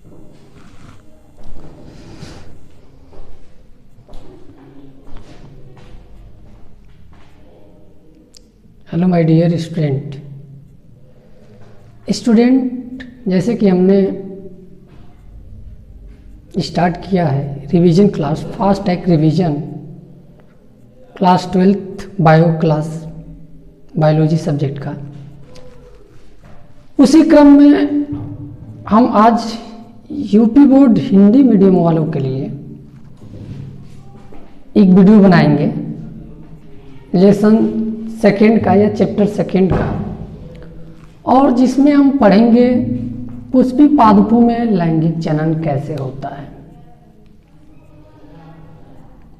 Hello my dear student. जैसे कि हमने स्टार्ट किया है revision class, fast tag revision class 12th biology subject का, उसी क्रम में हम आज यूपी बोर्ड हिंदी मीडियम वालों के लिए एक वीडियो बनाएंगे लेसन सेकेंड का या चैप्टर सेकेंड का, और जिसमें हम पढ़ेंगे पुष्पी पादपों में लैंगिक जनन कैसे होता है।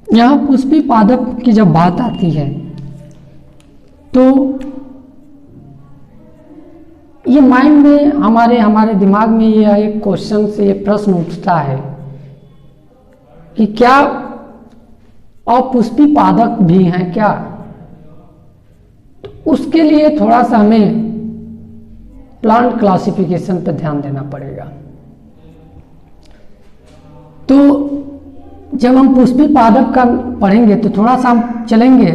यहाँ पुष्पी पादप की जब बात आती है तो ये माइंड में हमारे दिमाग में ये एक क्वेश्चन से ये प्रश्न उठता है कि क्या अपुष्पी पादप भी हैं क्या। उसके लिए थोड़ा सा हमें प्लांट क्लासिफिकेशन पर ध्यान देना पड़ेगा। तो जब हम पुष्पी पादप का पढ़ेंगे तो थोड़ा सा हम चलेंगे,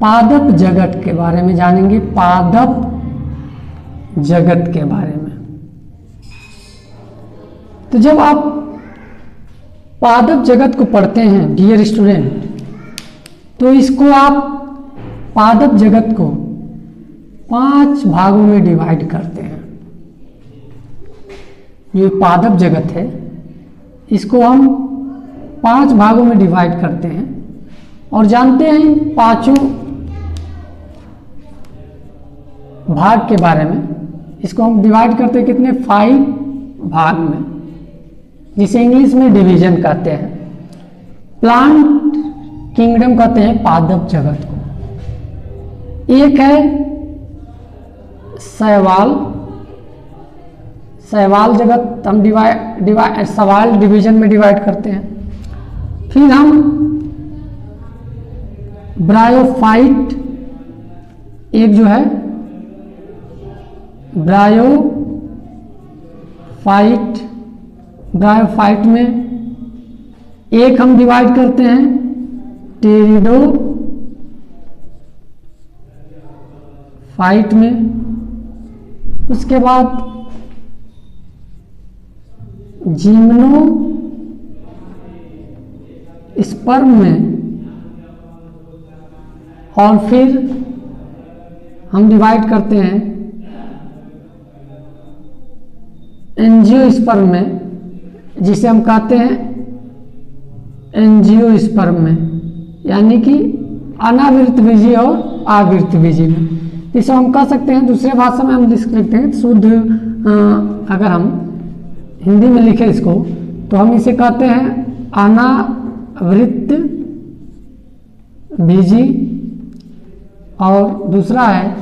पादप जगत के बारे में जानेंगे, पादप जगत के बारे में। तो जब आप पादप जगत को पढ़ते हैं डियर स्टूडेंट, तो इसको आप पादप जगत को 5 भागों में डिवाइड करते हैं। ये पादप जगत है, इसको हम 5 भागों में डिवाइड करते हैं और जानते हैं 5 भाग के बारे में। इसको हम डिवाइड करते हैं कितने, 5 भाग में, जिसे इंग्लिश में डिवीजन कहते हैं। प्लांट किंगडम कहते हैं पादप जगत को। एक है शैवाल जगत, हम सवाल डिवीजन में डिवाइड करते हैं। फिर हम ब्रायोफाइट, एक जो है ब्रायोफाइट में एक हम डिवाइड करते हैं टेरिडोफाइट में। उसके बाद जिम्नोस्पर्म में, और फिर हम डिवाइड करते हैं एंजियोस्पर्म में, जिसे हम कहते हैं एंजियोस्पर्म में, यानी कि अनावृत बीजी और आवृत बीजी में। इसे हम कह सकते हैं, दूसरे भाषा में हम लिख सकते हैं शुद्ध, अगर हम हिंदी में लिखें इसको तो हम इसे कहते हैं अनावृत बीजी, और दूसरा है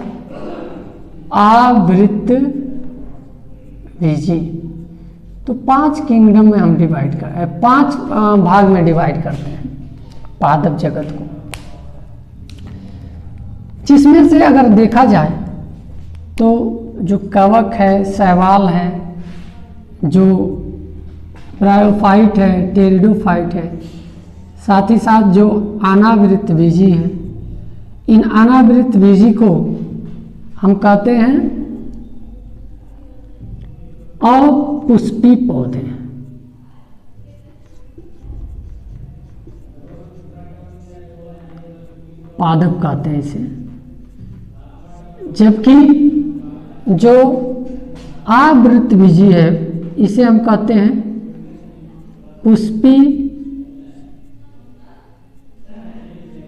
आवृत बीजी। तो 5 किंगडम में हम डिवाइड कर 5 भाग में डिवाइड करते हैं पादप जगत को, जिसमें से अगर देखा जाए तो जो कवक है, शैवाल है, जो ब्रायोफाइट है, टेरिडोफाइट है, साथ ही साथ जो अनावृत बीजी है, इन अनावृत बीजी को हम कहते हैं अपुष्पी पौधे। पादप कहते हैं इसे। जबकि जो आवृत बीजी है इसे हम कहते हैं पुष्पी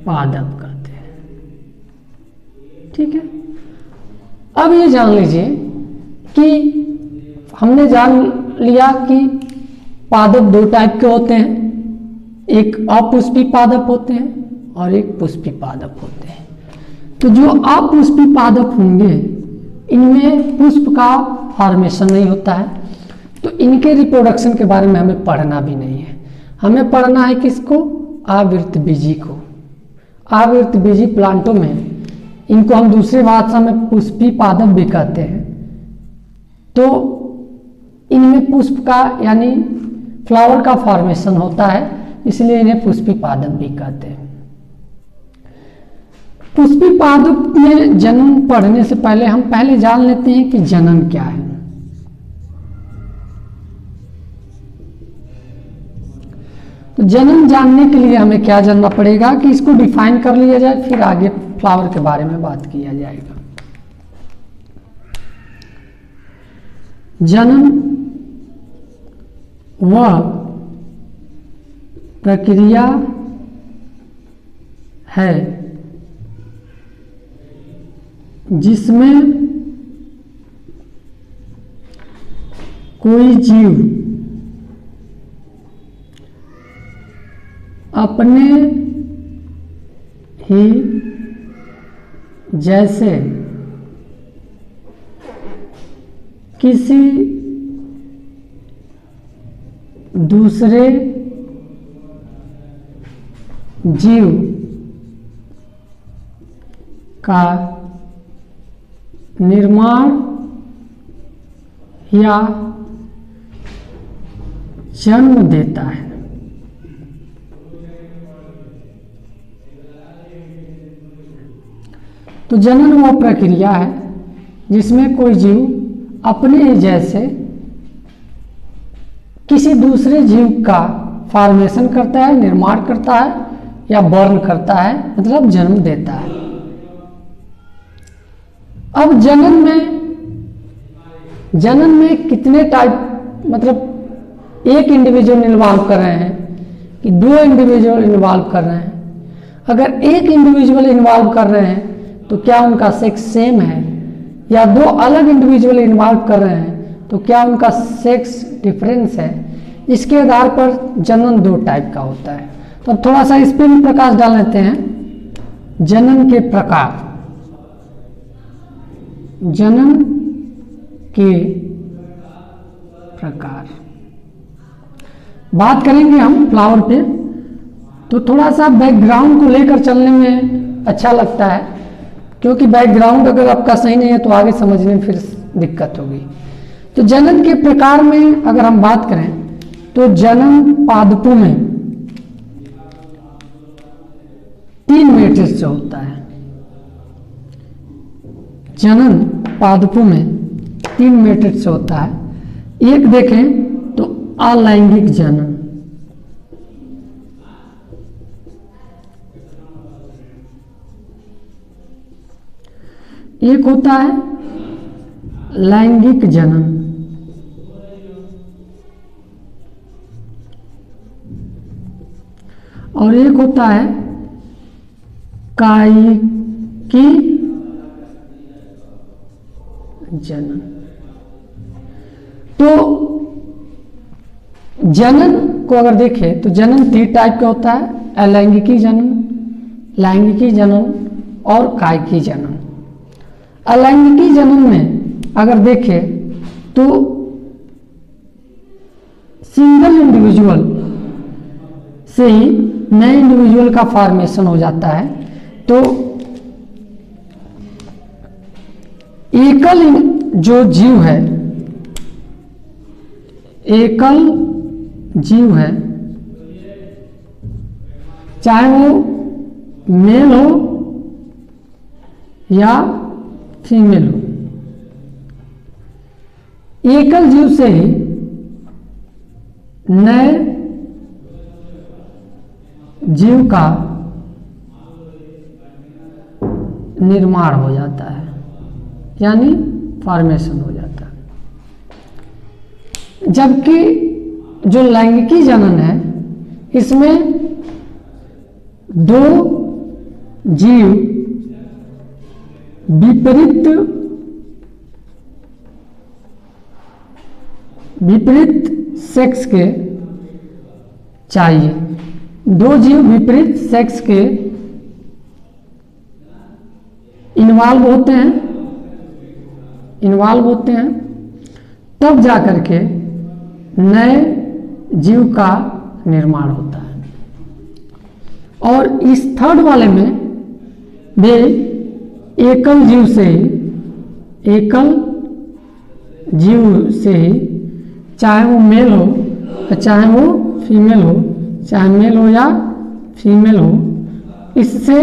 पादप कहते हैं। ठीक है, अब ये जान लीजिए कि हमने जान लिया कि पादप 2 टाइप के होते हैं, एक अपुष्पी पादप होते हैं और एक पुष्पी पादप होते हैं। तो जो अपुष्पी पादप होंगे इनमें पुष्प का फॉर्मेशन नहीं होता है, तो इनके रिप्रोडक्शन के बारे में हमें पढ़ना भी नहीं है। हमें पढ़ना है किसको, आवृत बीजी को। आवृत बीजी प्लांटों में इनको हम दूसरी भाषा में पुष्पी पादप भी कहते हैं। तो इनमें पुष्प का यानी फ्लावर का फॉर्मेशन होता है, इसलिए इन्हें पुष्पी पादप भी कहते हैं। पुष्पी पादप में जन्म पढ़ने से पहले हम पहले जान लेते हैं कि जनन क्या है। तो जनन जानने के लिए हमें क्या जानना पड़ेगा कि इसको डिफाइन कर लिया जाए, फिर आगे फ्लावर के बारे में बात किया जाएगा। जनन वह प्रक्रिया है जिसमें कोई जीव अपने ही जैसे किसी दूसरे जीव का निर्माण या जन्म देता है। तो जनन वह प्रक्रिया है जिसमें कोई जीव अपने जैसे किसी दूसरे जीव का फॉर्मेशन करता है, निर्माण करता है या बर्न करता है, मतलब जन्म देता है। अब जनन में कितने टाइप, मतलब एक इंडिविजुअल इन्वॉल्व कर रहे हैं कि दो इंडिविजुअल इन्वॉल्व कर रहे हैं। अगर एक इंडिविजुअल इन्वॉल्व कर रहे हैं तो क्या उनका सेक्स सेम है, या दो अलग इंडिविजुअल इन्वॉल्व कर रहे हैं तो क्या उनका सेक्स डिफरेंस है। इसके आधार पर जनन दो टाइप का होता है। तो अब थोड़ा सा इस पर भी प्रकाश डाल लेते हैं। जनन के प्रकार, जनन के प्रकार बात करेंगे हम फ्लावर पे। तो थोड़ा सा बैकग्राउंड को लेकर चलने में अच्छा लगता है, क्योंकि बैकग्राउंड अगर आपका सही नहीं है तो आगे समझने में फिर दिक्कत होगी। तो जनन के प्रकार में अगर हम बात करें तो जनन पादपों में 3 मेथड से होता है। जनन पादपों में 3 मेथड से होता है। एक देखें तो अलैंगिक जनन, एक होता है लैंगिक जनन, और एक होता है कायिकी जनन। तो जनन को अगर देखें तो जनन 3 टाइप का होता है, अलैंगिकी जनन, लैंगिकी जनन और कायिकी जनन। अलैंगिकी जनन में अगर देखें तो सिंगल इंडिविजुअल से ही नए इंडिविजुअल का फॉर्मेशन हो जाता है। तो एकल जो जीव है, एकल जीव है, चाहे वो मेल हो या फीमेल हो, एकल जीव से ही नए जीव का निर्माण हो जाता है, यानी फॉर्मेशन हो जाता है। जबकि जो लैंगिकी जनन है, इसमें 2 जीव विपरीत सेक्स के चाहिए, 2 जीव विपरीत सेक्स के इन्वॉल्व होते हैं, तब जाकर के नए जीव का निर्माण होता है। और इस थर्ड वाले में वे एकल जीव से ही, एकल जीव से ही, चाहे वो मेल हो चाहे वो फीमेल हो, चाहे मेल हो या फीमेल हो, इससे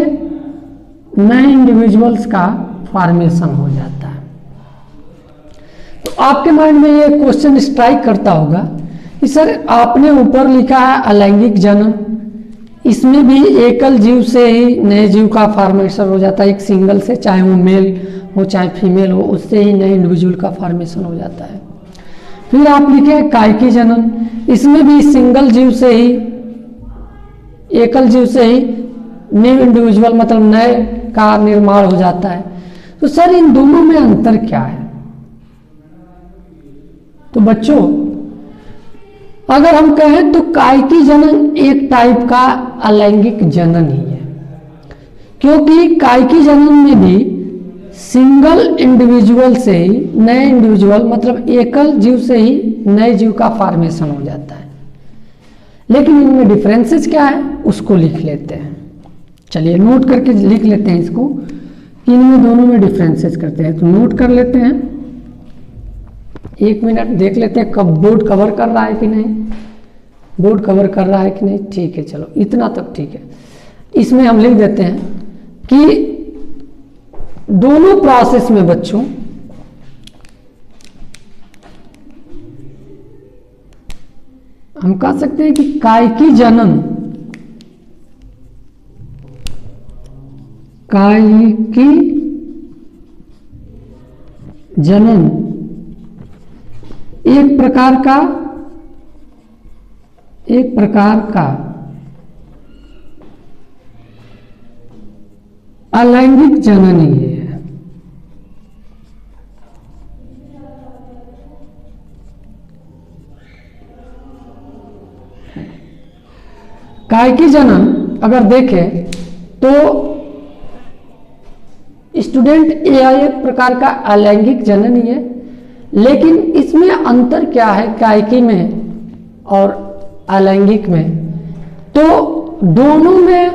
नए इंडिविजुअल्स का फॉर्मेशन हो जाता है। तो आपके माइंड में ये क्वेश्चन स्ट्राइक करता होगा कि सर आपने ऊपर लिखा है अलैंगिक जनन, इसमें भी एकल जीव से ही नए जीव का फॉर्मेशन हो जाता है, एक सिंगल से, चाहे वो मेल हो चाहे फीमेल हो, उससे ही नए इंडिविजुअल का फॉर्मेशन हो जाता है। फिर आप लिखे कायकी जनन, इसमें भी सिंगल जीव से ही, एकल जीव से ही न्यू इंडिविजुअल मतलब नए का निर्माण हो जाता है। तो सर इन दोनों में अंतर क्या है? तो बच्चों अगर हम कहें तो कायकी जनन एक टाइप का अलैंगिक जनन ही है, क्योंकि कायकी जनन में भी सिंगल इंडिविजुअल से ही नए इंडिविजुअल मतलब एकल जीव से ही नए जीव का फॉर्मेशन हो जाता है। लेकिन इनमें डिफरेंसेस क्या है उसको लिख लेते हैं। चलिए नोट करके लिख लेते हैं इसको कि इनमें दोनों में डिफरेंसेस करते हैं। तो नोट कर लेते हैं, 1 मिनट देख लेते हैं कब बोर्ड कवर कर रहा है कि नहीं, बोर्ड कवर कर रहा है कि नहीं। ठीक है, चलो इतना तक ठीक है। इसमें हम लिख देते हैं कि दोनों प्रोसेस में बच्चों हम कह सकते हैं कि कायकी जनन, कायकी जनन एक प्रकार का अलैंगिक जनन ही है। कायकी जनन अगर देखें तो स्टूडेंट यह एक प्रकार का अलैंगिक जनन ही है, लेकिन इसमें अंतर क्या है कायकी में और अलैंगिक में? तो दोनों में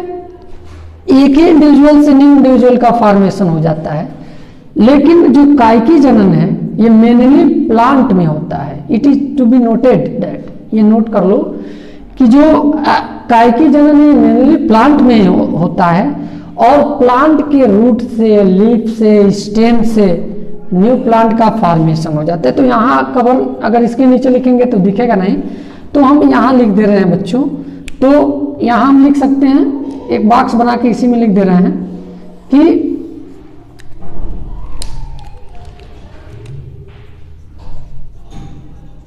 एक ही इंडिविजुअल से न्यू इंडिविजुअल का फॉर्मेशन हो जाता है, लेकिन जो कायकी जनन है ये मेनली प्लांट में होता है। It is to be noted that, ये नोट कर लो कि जो कायकी जनन ये मेनली प्लांट में होता है और प्लांट के रूट से, लीफ से, स्टेम से न्यू प्लांट का फॉर्मेशन हो जाता है। तो यहाँ कवर अगर इसके नीचे लिखेंगे तो दिखेगा नहीं, तो हम यहाँ लिख दे रहे हैं बच्चों। तो यहाँ हम लिख सकते हैं, एक बॉक्स बना के इसी में लिख दे रहे हैं कि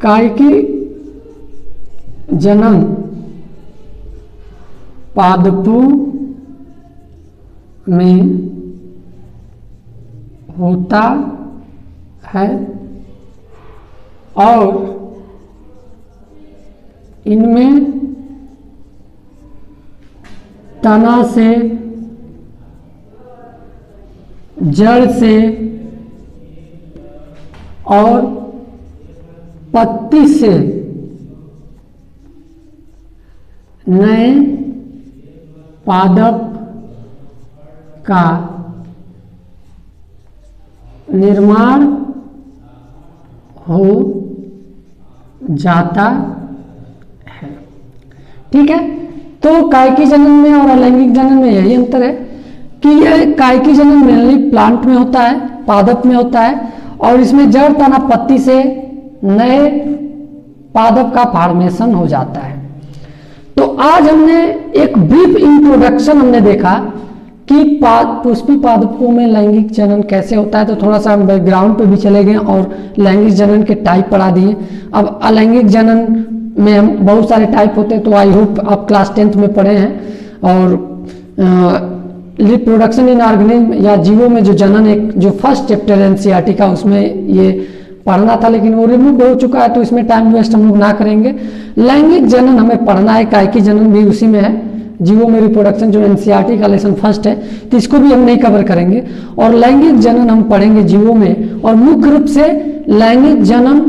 कायकी जनन पादपों में होता है और इनमें तना से, जड़ से और पत्ती से नए पादप का निर्माण हो जाता है। ठीक है, तो कायकी जनन में और अलैंगिक जनन में यही अंतर है कि यह कायकी जनन मेनली प्लांट में होता है, पादप में होता है, और इसमें जड़, तना, पत्ती से नए पादप का फॉर्मेशन हो जाता है। तो आज हमने एक ब्रीफ इंट्रोडक्शन हमने देखा कि पुष्पी पादपों में लैंगिक जनन कैसे होता है। तो थोड़ा सा हम बैकग्राउंड पे भी चले गए और लैंगिक जनन के टाइप पढ़ा दिए। अब अलैंगिक जनन में हम बहुत सारे टाइप होते हैं, तो आई होप आप क्लास 10th में पढ़े हैं। और रिप्रोडक्शन इन ऑर्गेनिज्म या जीवों में जो जनन, एक जो फर्स्ट चैप्टर एनसीईआरटी का उसमें ये पढ़ना था, लेकिन वो रिमूव हो चुका है, तो इसमें टाइम वेस्ट हम लोग ना करेंगे। लैंगिक जनन हमें पढ़ना है, कायकी जनन भी उसी में है, जीवों में रिप्रोडक्शन जो एनसीईआरटी का लेसन फर्स्ट है, तो इसको भी हम नहीं कवर करेंगे। और लैंगिक जनन हम पढ़ेंगे जीवों में, और मुख्य रूप से लैंगिक जनन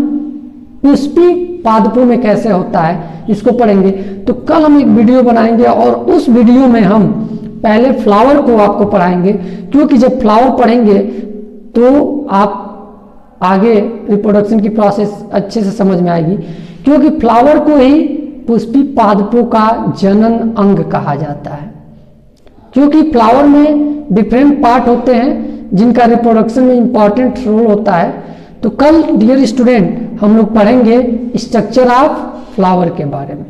पुष्पी पादपों में कैसे होता है इसको पढ़ेंगे। तो कल हम एक वीडियो बनाएंगे और उस वीडियो में हम पहले फ्लावर को आपको पढ़ाएंगे, क्योंकि जब फ्लावर पढ़ेंगे तो आप आगे रिप्रोडक्शन की प्रोसेस अच्छे से समझ में आएगी, क्योंकि फ्लावर को ही पुष्पी पादपों का जनन अंग कहा जाता है, क्योंकि फ्लावर में डिफरेंट पार्ट होते हैं जिनका रिप्रोडक्शन में इंपॉर्टेंट रोल होता है। तो कल डियर स्टूडेंट हम लोग पढ़ेंगे स्ट्रक्चर ऑफ फ्लावर के बारे में।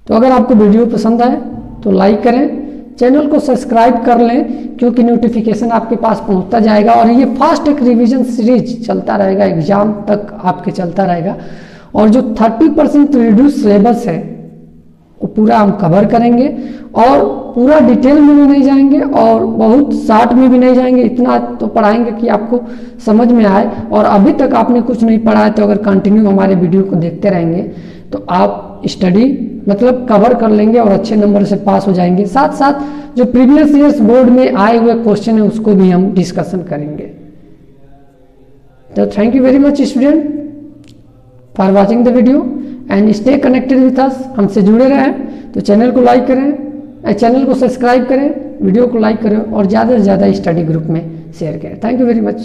तो अगर आपको वीडियो पसंद आए तो लाइक करें, चैनल को सब्सक्राइब कर लें, क्योंकि नोटिफिकेशन आपके पास पहुंचता जाएगा। और ये फास्ट एक रिवीजन सीरीज चलता रहेगा, एग्जाम तक आपके चलता रहेगा। और जो 30% रिड्यूस सिलेबस है वो पूरा हम कवर करेंगे, और पूरा डिटेल में भी नहीं जाएंगे और बहुत शॉर्ट में भी नहीं जाएंगे। इतना तो पढ़ाएंगे कि आपको समझ में आए। और अभी तक आपने कुछ नहीं पढ़ा है तो अगर कंटिन्यू हमारे वीडियो को देखते रहेंगे तो आप स्टडी मतलब कवर कर लेंगे और अच्छे नंबर से पास हो जाएंगे। साथ साथ जो प्रीवियस ईयर्स बोर्ड में आए हुए क्वेश्चन है उसको भी हम डिस्कशन करेंगे। तो thank you very much student for watching the video and stay connected with us. हमसे जुड़े रहें तो चैनल को लाइक करें, चैनल को सब्सक्राइब करें, वीडियो को लाइक करें और ज़्यादा से ज़्यादा स्टडी ग्रुप में शेयर करें। Thank you very much.